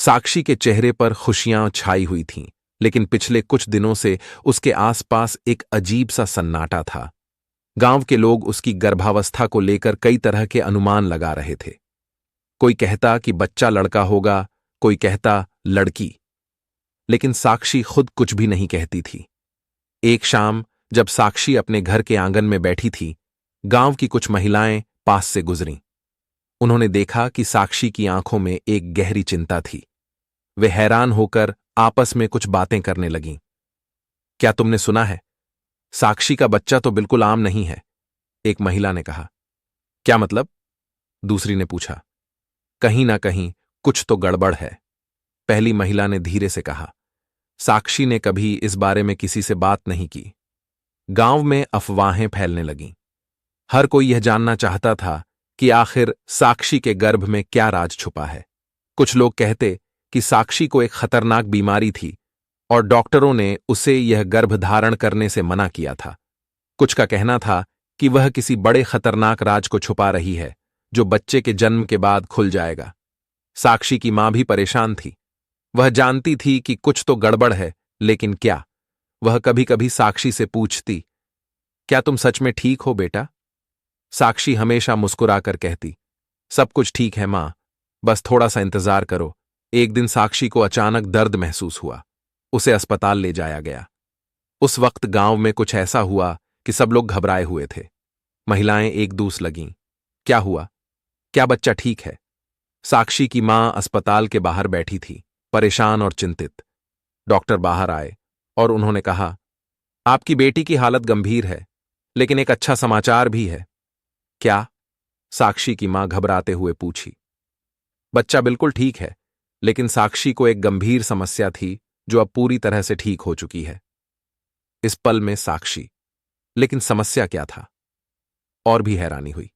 साक्षी के चेहरे पर खुशियां छाई हुई थीं, लेकिन पिछले कुछ दिनों से उसके आसपास एक अजीब सा सन्नाटा था। गांव के लोग उसकी गर्भावस्था को लेकर कई तरह के अनुमान लगा रहे थे। कोई कहता कि बच्चा लड़का होगा, कोई कहता लड़की, लेकिन साक्षी खुद कुछ भी नहीं कहती थी। एक शाम जब साक्षी अपने घर के आंगन में बैठी थी, गांव की कुछ महिलाएं पास से गुजरीं। उन्होंने देखा कि साक्षी की आंखों में एक गहरी चिंता थी। वे हैरान होकर आपस में कुछ बातें करने लगीं। क्या तुमने सुना है? साक्षी का बच्चा तो बिल्कुल आम नहीं है, एक महिला ने कहा। क्या मतलब? दूसरी ने पूछा। कहीं ना कहीं कुछ तो गड़बड़ है, पहली महिला ने धीरे से कहा। साक्षी ने कभी इस बारे में किसी से बात नहीं की। गांव में अफवाहें फैलने लगीं। हर कोई यह जानना चाहता था कि आखिर साक्षी के गर्भ में क्या राज छुपा है। कुछ लोग कहते कि साक्षी को एक खतरनाक बीमारी थी और डॉक्टरों ने उसे यह गर्भ धारण करने से मना किया था। कुछ का कहना था कि वह किसी बड़े खतरनाक राज को छुपा रही है जो बच्चे के जन्म के बाद खुल जाएगा। साक्षी की मां भी परेशान थी। वह जानती थी कि कुछ तो गड़बड़ है, लेकिन क्या? वह कभी कभी साक्षी से पूछती, क्या तुम सच में ठीक हो बेटा? साक्षी हमेशा मुस्कुराकर कहती, सब कुछ ठीक है मां, बस थोड़ा सा इंतजार करो। एक दिन साक्षी को अचानक दर्द महसूस हुआ। उसे अस्पताल ले जाया गया। उस वक्त गांव में कुछ ऐसा हुआ कि सब लोग घबराए हुए थे। महिलाएं एक दूसरे लगीं। क्या हुआ? क्या बच्चा ठीक है? साक्षी की मां अस्पताल के बाहर बैठी थी, परेशान और चिंतित। डॉक्टर बाहर आए और उन्होंने कहा, आपकी बेटी की हालत गंभीर है, लेकिन एक अच्छा समाचार भी है। क्या? साक्षी की मां घबराते हुए पूछी। बच्चा बिल्कुल ठीक है, लेकिन साक्षी को एक गंभीर समस्या थी जो अब पूरी तरह से ठीक हो चुकी है। इस पल में साक्षी, लेकिन समस्या क्या था? और भी हैरानी हुई।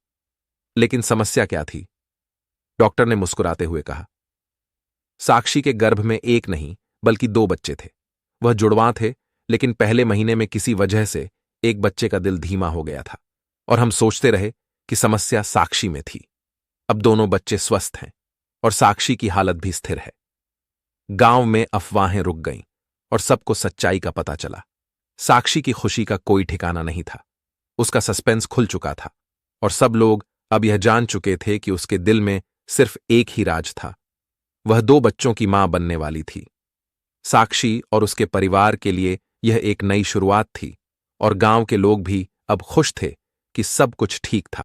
लेकिन समस्या क्या थी? डॉक्टर ने मुस्कुराते हुए कहा, साक्षी के गर्भ में एक नहीं बल्कि 2 बच्चे थे। वह जुड़वां थे, लेकिन पहले महीने में किसी वजह से एक बच्चे का दिल धीमा हो गया था और हम सोचते रहे कि समस्या साक्षी में थी। अब दोनों बच्चे स्वस्थ हैं और साक्षी की हालत भी स्थिर है। गांव में अफवाहें रुक गईं और सबको सच्चाई का पता चला। साक्षी की खुशी का कोई ठिकाना नहीं था। उसका सस्पेंस खुल चुका था और सब लोग अब यह जान चुके थे कि उसके दिल में सिर्फ एक ही राज था। वह 2 बच्चों की मां बनने वाली थी। साक्षी और उसके परिवार के लिए यह एक नई शुरुआत थी और गांव के लोग भी अब खुश थे कि सब कुछ ठीक था।